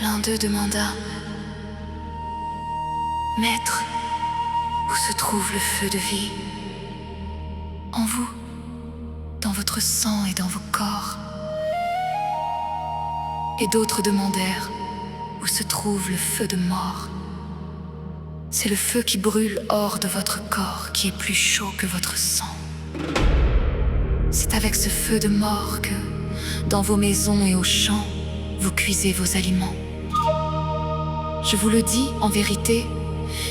L'un d'eux demanda: Maître, où se trouve le feu de vie? En vous, dans votre sang et dans vos corps. Et d'autres demandèrent: Où se trouve le feu de mort? C'est le feu qui brûle hors de votre corps, qui est plus chaud que votre sang. C'est avec ce feu de mort que, dans vos maisons et aux champs, vous cuisez vos aliments. Je vous le dis en vérité,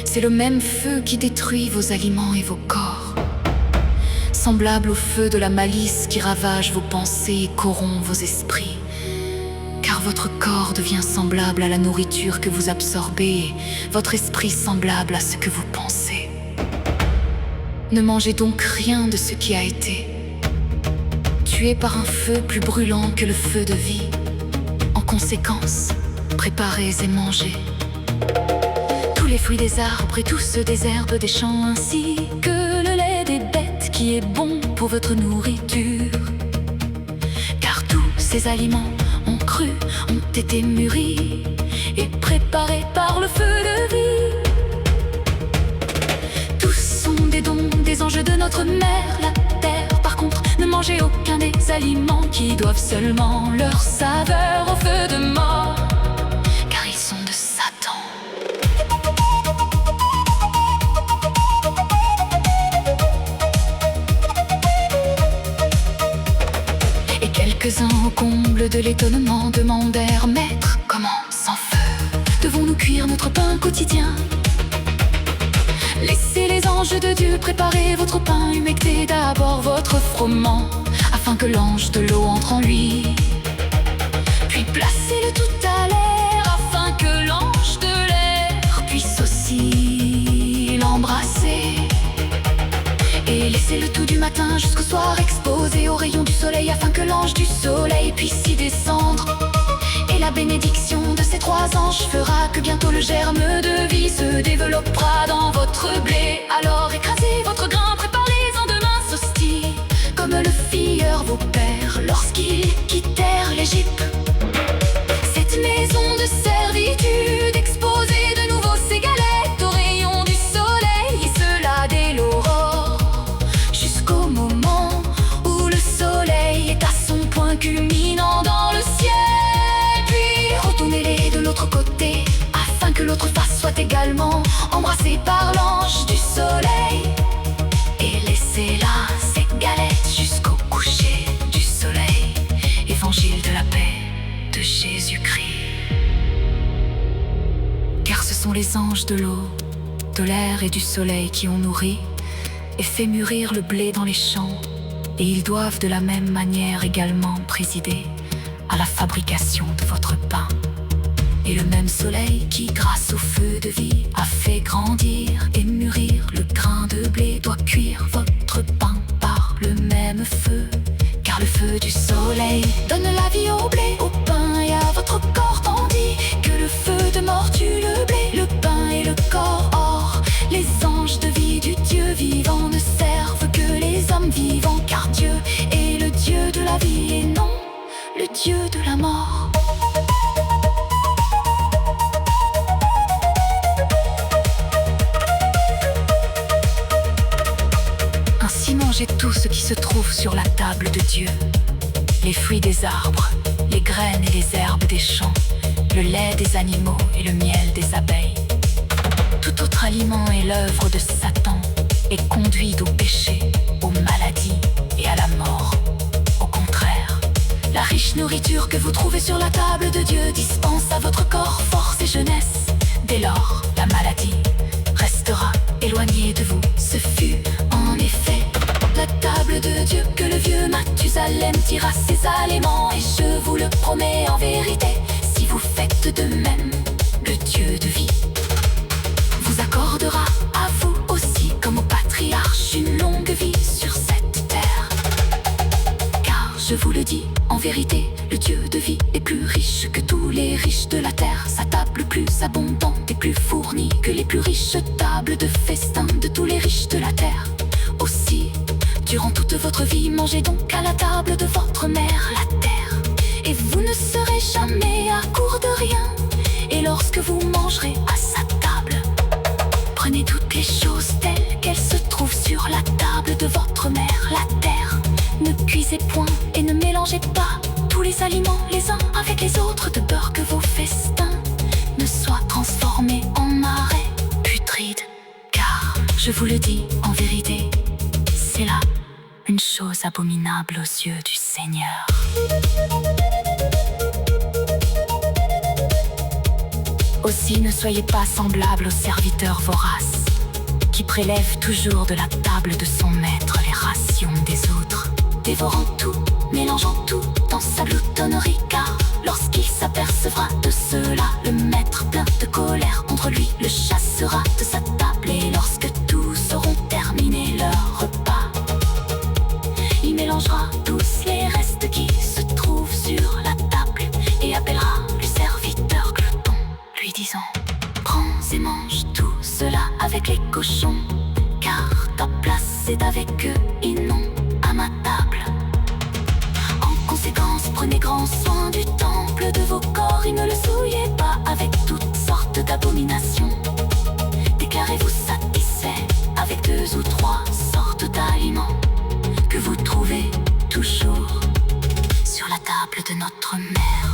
c'est le même feu qui détruit vos aliments et vos corps. Semblable au feu de la malice qui ravage vos pensées et corrompt vos esprits. Car votre corps devient semblable à la nourriture que vous absorbez et votre esprit semblable à ce que vous pensez. Ne mangez donc rien de ce qui a été. Tué par un feu plus brûlant que le feu de vie. En conséquence, préparez et mangez tous les fruits des arbres et tous ceux des herbes des champs, ainsi que le lait des bêtes qui est bon pour votre nourriture. Car tous ces aliments ont cru, ont été mûris et préparés par le feu de vie. Tous sont des dons, des anges de notre mère, la terre. Par contre, ne mangez aucun des aliments qui doivent seulement leur saveur au feu de mort, car ils sont de Satan. Et quelques-uns au comble de l'étonnement demandèrent: Maître, comment sans feu devons-nous cuire notre pain quotidien? Laissez les anges de Dieu préparer votre pain, humectez d'abord votre froment, afin que l'ange de l'eau entre en lui. Puis placez-le tout à l'air, afin que l'ange de l'air puisse aussi l'embrasser. Et laissez le tout du matin jusqu'au soir exposé aux rayons du soleil, afin que l'ange du soleil puisse y descendre. Et la bénédiction de ces trois anges fera que bientôt le germe de vie se développera dans votre blé. Alors écrasez votre grain, préparez-en de minces hosties, comme le firent vos pères lorsqu'ils quittèrent l'Égypte. Cette maison de servitude exposait de nouveau ses galettes aux rayons du soleil, et cela dès l'aurore, jusqu'au moment où le soleil est à son point culminant dans le ciel. Retournez-les de l'autre côté, afin que l'autre face soit également embrassée par l'ange du soleil. Et laissez là ces galettes jusqu'au coucher du soleil. Évangile de la paix de Jésus-Christ. Car ce sont les anges de l'eau, de l'air et du soleil qui ont nourri et fait mûrir le blé dans les champs. Et ils doivent de la même manière également présider à la fabrication de votre pain. Et le même soleil qui, grâce au feu de vie, a fait grandir et mûrir le grain de blé, doit cuire votre pain par le même feu. Car le feu du soleil donne la vie au blé, au pain et à votre corps, tandis que le feu de mort tue le blé, le pain et le corps. Or, les anges de vie du Dieu vivant ne servent que les hommes vivants, car Dieu est le Dieu de la vie et non le Dieu de la mort. Ainsi mangez tout ce qui se trouve sur la table de Dieu: les fruits des arbres, les graines et les herbes des champs, le lait des animaux et le miel des abeilles. Tout autre aliment est l'œuvre de Satan et conduit au péché, aux maladies et à la mort. La riche nourriture que vous trouvez sur la table de Dieu dispense à votre corps force et jeunesse. Dès lors, la maladie restera éloignée de vous. Ce fut en effet la table de Dieu que le vieux Mathusalem tira ses aliments. Et je vous le promets en vérité, si vous faites de même, le Dieu de vie vous accordera à vous aussi, comme au patriarche, une longue vie sur cette terre. Car je vous le dis en vérité, le Dieu de vie est plus riche que tous les riches de la terre. Sa table plus abondante et plus fournie que les plus riches tables de festin de tous les riches de la terre. Aussi, durant toute votre vie, mangez donc à la table de votre mère, la terre. Et vous ne serez jamais à court de rien, lorsque vous mangerez à sa table. Prenez toutes les choses telles qu'elles se trouvent sur la table de votre mère, la terre. Ne cuisez point et ne mélangez pas tous les aliments les uns avec les autres, de peur que vos festins ne soient transformés en marais putrides. Car, je vous le dis en vérité, c'est là une chose abominable aux yeux du Seigneur. Aussi ne soyez pas semblables aux serviteurs voraces, qui prélèvent toujours de la table de son maître les rations des autres, dévorant tout, mélangeant tout dans sa gloutonnerie. Car lorsqu'il s'apercevra de cela, le maître plein de colère contre lui le chassera de sa table. Et lorsque tous auront terminé leur repas, il mélangera tous les restes qui se trouvent sur la table et appellera le serviteur glouton, lui disant: prends et mange tout cela avec les cochons, car ta place est avec eux et non à ma table. En conséquence, prenez grand soin du temple de vos corps et ne le souillez pas avec toutes sortes d'abominations. Déclarez-vous satisfait avec 2 ou 3 sortes d'aliments que vous trouvez toujours sur la table de notre mère.